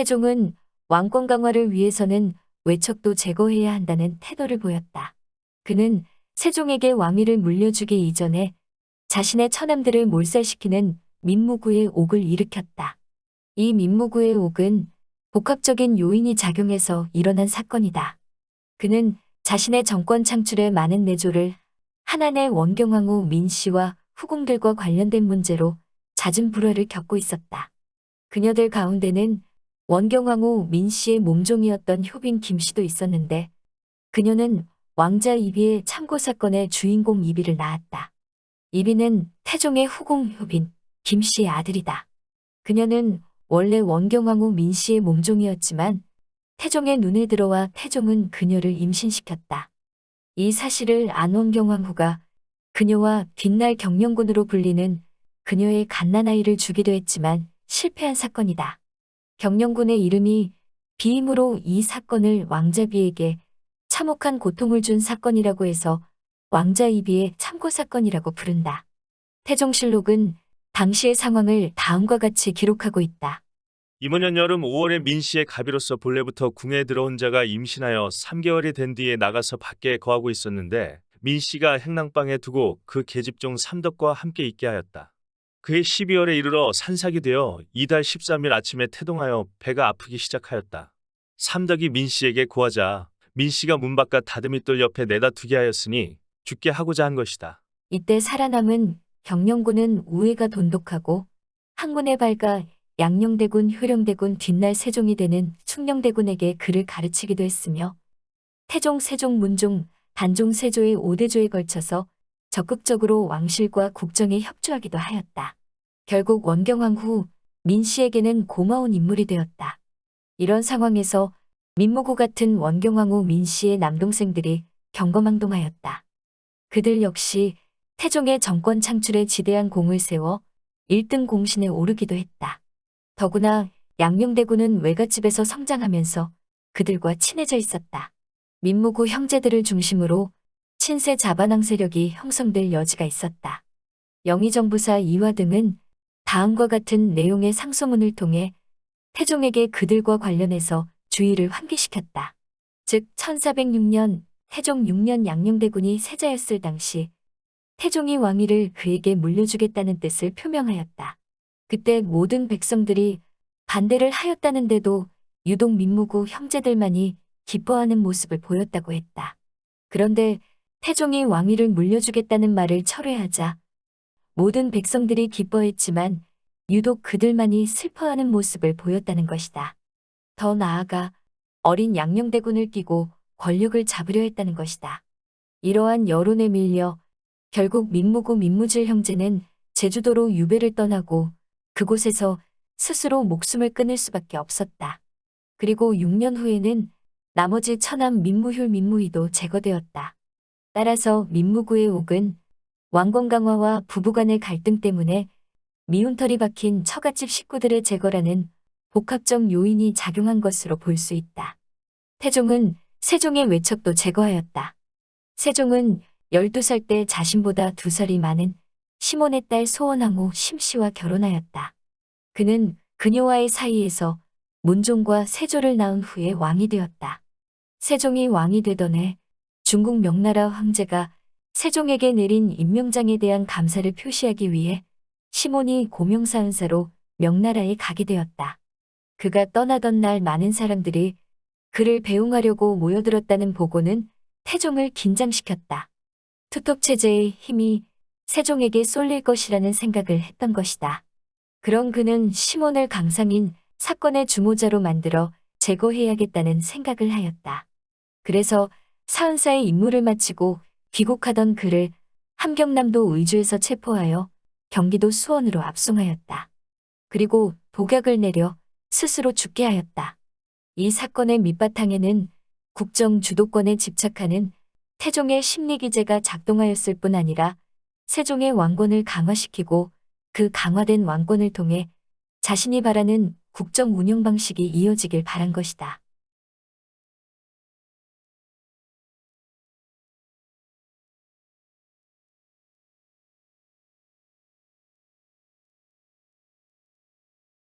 태종은 왕권 강화를 위해서는 외척도 제거해야 한다는 태도를 보였다. 그는 세종에게 왕위를 물려주기 이전에 자신의 처남들을 몰살시키는 민무구의 옥을 일으켰다. 이 민무구의 옥은 복합적인 요인이 작용해서 일어난 사건이다. 그는 자신의 정권 창출에 많은 내조를 한안의 원경왕후 민씨와 후궁들과 관련된 문제로 잦은 불화를 겪고 있었다. 그녀들 가운데는 원경왕후 민씨의 몸종이었던 효빈 김씨도 있었는데 그녀는 왕자 이비의 참고 사건의 주인공 이비를 낳았다. 이비는 태종의 후궁 효빈 김씨의 아들이다. 그녀는 원래 원경왕후 민씨의 몸종이었지만 태종의 눈에 들어와 태종은 그녀를 임신시켰다. 이 사실을 안 원경왕후가 그녀와 뒷날 경영군으로 불리는 그녀의 갓난아이를 주기도 했지만 실패한 사건이다. 경영군의 이름이 비임으로 이 사건을 왕자비에게 참혹한 고통을 준 사건이라고 해서 왕자 이비의 참고 사건이라고 부른다. 태종실록은 당시의 상황을 다음과 같이 기록하고 있다. 이모년 여름 5월에 민씨의 가비로서 본래부터 궁에 들어온 자가 임신하여 3개월이 된 뒤에 나가서 밖에 거하고 있었는데 민씨가 행랑방에 두고 그 계집종 삼덕과 함께 있게 하였다. 그해 12월에 이르러 산삭이 되어 이달 13일 아침에 태동하여 배가 아프기 시작하였다. 삼덕이 민씨에게 고하자 민씨가 문 바깥 다듬이돌 옆에 내다 두게 하였으니 죽게 하고자 한 것이다. 이때 살아남은 경영군은 우애가 돈독하고 항문에 밝아 양녕대군, 효령대군, 뒷날 세종이 되는 충녕대군에게 글을 가르치기도 했으며 태종, 세종, 문종, 단종, 세조의 5대조에 걸쳐서 적극적으로 왕실과 국정에 협조하기도 하였다. 결국 원경왕 후 민씨에게는 고마운 인물이 되었다. 이런 상황에서 민무구 같은 원경왕 후 민씨의 남동생들이 경거망동하였다. 그들 역시 태종의 정권 창출에 지대한 공을 세워 1등 공신에 오르기도 했다. 더구나 양녕대군은 외갓집에서 성장하면서 그들과 친해져 있었다. 민무구 형제들을 중심으로 친세 자반왕 세력이 형성될 여지가 있었다. 영의정부사 이화 등은 다음과 같은 내용의 상소문을 통해 태종에게 그들과 관련해서 주의를 환기시켰다. 즉 1406년 태종 6년 양녕대군이 세자였을 당시 태종이 왕위를 그에게 물려주겠다는 뜻을 표명하였다. 그때 모든 백성들이 반대를 하였다는데도 유독 민무구 형제들만이 기뻐하는 모습을 보였다고 했다. 그런데 태종이 왕위를 물려주겠다는 말을 철회하자 모든 백성들이 기뻐했지만 유독 그들만이 슬퍼하는 모습을 보였다는 것이다. 더 나아가 어린 양녕대군을 끼고 권력을 잡으려 했다는 것이다. 이러한 여론에 밀려 결국 민무구 민무질 형제는 제주도로 유배를 떠나고 그곳에서 스스로 목숨을 끊을 수밖에 없었다. 그리고 6년 후에는 나머지 처남 민무효 민무희도 제거되었다. 따라서 민무구의 옥은 왕권 강화와 부부간의 갈등 때문에 미운털이 박힌 처갓집 식구들의 제거라는 복합적 요인이 작용한 것으로 볼 수 있다. 태종은 세종의 외척도 제거하였다. 세종은 12살 때 자신보다 2살이 많은 시몬의 딸 소원왕후 심씨와 결혼하였다. 그는 그녀와의 사이에서 문종과 세조를 낳은 후에 왕이 되었다. 세종이 왕이 되던 해 중국 명나라 황제가 세종에게 내린 임명장에 대한 감사를 표시하기 위해 시몬이 고명사은사로 명나라에 가게 되었다. 그가 떠나던 날 많은 사람들이 그를 배웅하려고 모여들었다는 보고는 태종을 긴장시켰다. 투톱체제의 힘이 세종에게 쏠릴 것이라는 생각을 했던 것이다. 그런 그는 시몬을 강상인 사건의 주모자로 만들어 제거해야겠다는 생각을 하였다. 그래서 사은사의 임무를 마치고 귀국하던 그를 함경남도 의주에서 체포하여 경기도 수원으로 압송하였다. 그리고 독약을 내려 스스로 죽게 하였다. 이 사건의 밑바탕에는 국정 주도권에 집착하는 태종의 심리기제가 작동하였을 뿐 아니라 세종의 왕권을 강화시키고 그 강화된 왕권을 통해 자신이 바라는 국정 운영 방식이 이어지길 바란 것이다.